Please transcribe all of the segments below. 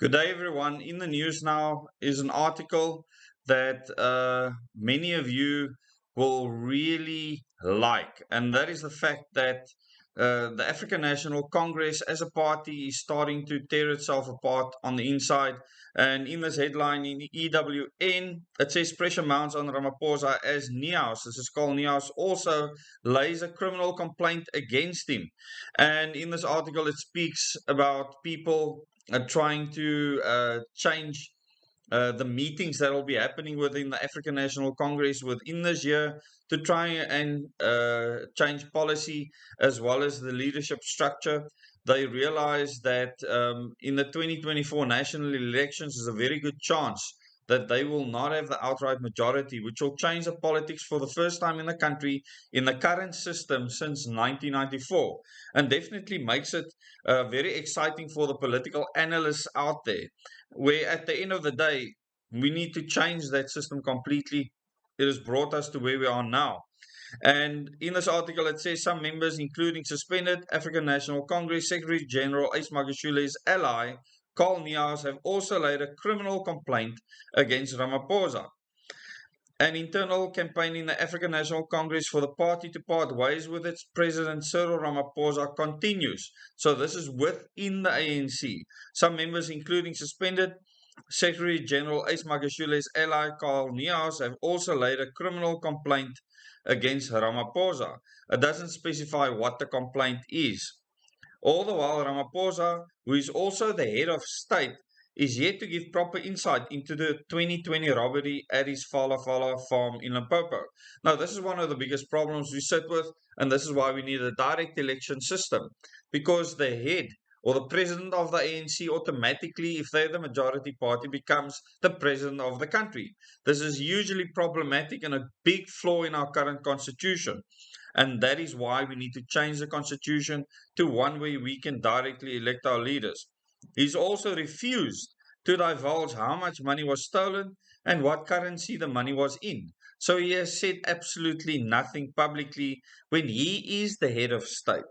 Good day, everyone. In the news now is an article that many of you will really like, and that is the fact that the African National Congress as a party is starting to tear itself apart on the inside. And in this headline in EWN, it says pressure mounts on Ramaphosa as Niaus, this is called Niaus, also lays a criminal complaint against him. And in this article, it speaks about people trying to change the meetings that will be happening within the African National Congress within this year to try and change policy as well as the leadership structure. They realize that in the 2024 national elections, there's a very good chance that they will not have the outright majority, which will change the politics for the first time in the country in the current system since 1994, and definitely makes it very exciting for the political analysts out there, where at the end of the day, we need to change that system completely. It has brought us to where we are now. And in this article, it says some members, including suspended African National Congress Secretary General Ace Magashule's ally, Carl Niaus, have also laid a criminal complaint against Ramaphosa. An internal campaign in the African National Congress for the party to part ways with its president Cyril Ramaphosa continues. So this is within the ANC. Some members, including suspended Secretary General Ace Magashule's ally Carl Niaus, have also laid a criminal complaint against Ramaphosa. It doesn't specify what the complaint is. All the while, Ramaphosa, who is also the head of state, is yet to give proper insight into the 2020 robbery at his Fala Fala farm in Limpopo. Now, this is one of the biggest problems we sit with, and this is why we need a direct election system, because the head or the president of the ANC automatically, if they're the majority party, becomes the president of the country. This is usually problematic and a big flaw in our current constitution. And that is why we need to change the constitution to one where we can directly elect our leaders. He's also refused to divulge how much money was stolen and what currency the money was in. So he has said absolutely nothing publicly when he is the head of state.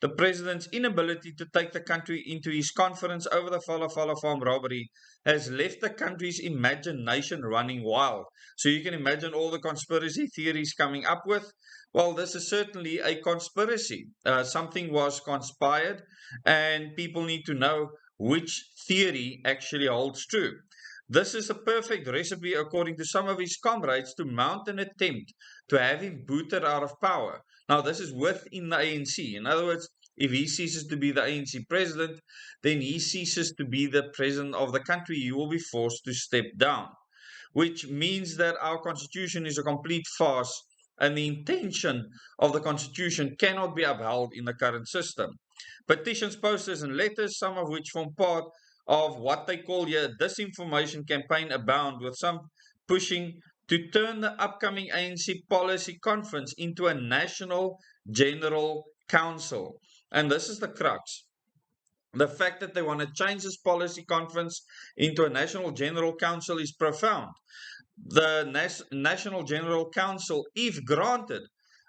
The president's inability to take the country into his confidence over the Fala Fala farm robbery has left the country's imagination running wild. So you can imagine all the conspiracy theories coming up with. Well, this is certainly a conspiracy. Something was conspired, and people need to know which theory actually holds true. This is a perfect recipe, according to some of his comrades, to mount an attempt to have him booted out of power. Now, this is within the ANC. In other words, if he ceases to be the ANC president, then he ceases to be the president of the country. He will be forced to step down, which means that our constitution is a complete farce and the intention of the constitution cannot be upheld in the current system. Petitions, posters, and letters, some of which form part of what they call here a disinformation campaign, abound, with some pushing to turn the upcoming ANC policy conference into a national general council. And this is the crux. The fact that they want to change this policy conference into a national general council is profound. The National General Council, if granted,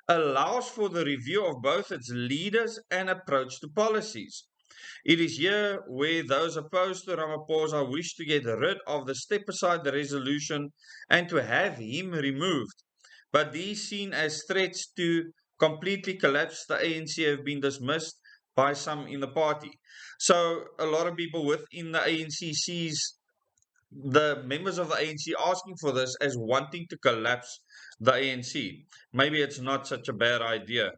allows for the review of both its leaders and approach to policies. It is here where those opposed to Ramaphosa wish to get rid of the step aside the resolution and to have him removed. But these seen as threats to completely collapse the ANC have been dismissed by some in the party. So a lot of people within the ANC sees the members of the ANC asking for this as wanting to collapse the ANC. Maybe it's not such a bad idea.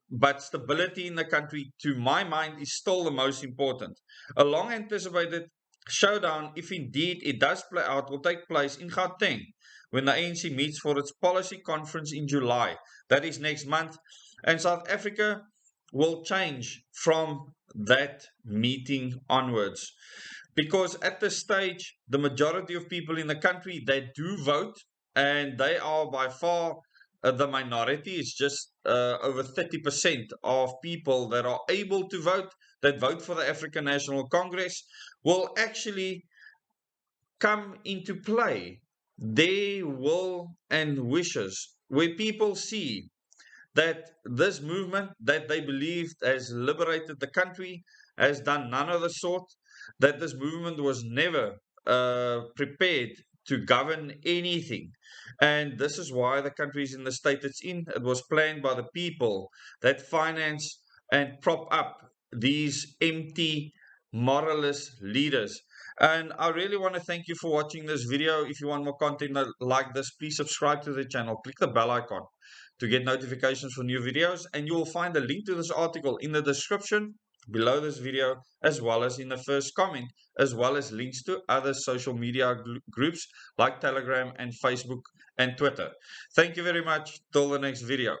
But stability in the country, to my mind, is still the most important. A long anticipated showdown, if indeed it does play out, will take place in Gauteng when the ANC meets for its policy conference in July. That is next month. And South Africa will change from that meeting onwards. Because at this stage, the majority of people in the country, they do vote, and they are by far the minority. It's just over 30% of people that are able to vote, that vote for the African National Congress, will actually come into play their will and wishes, where people see that this movement that they believed has liberated the country has done none of the sort. that this movement was never prepared to govern anything. And this is why the country is in the state it's in. It was planned by the people that finance and prop up these empty, moralist leaders. And I really want to thank you for watching this video. If you want more content like this, please subscribe to the channel. Click the bell icon to get notifications for new videos. And you will find a link to this article in the description below this video, as well as in the first comment, as well as links to other social media groups like Telegram and Facebook and Twitter. Thank you very much. Till the next video.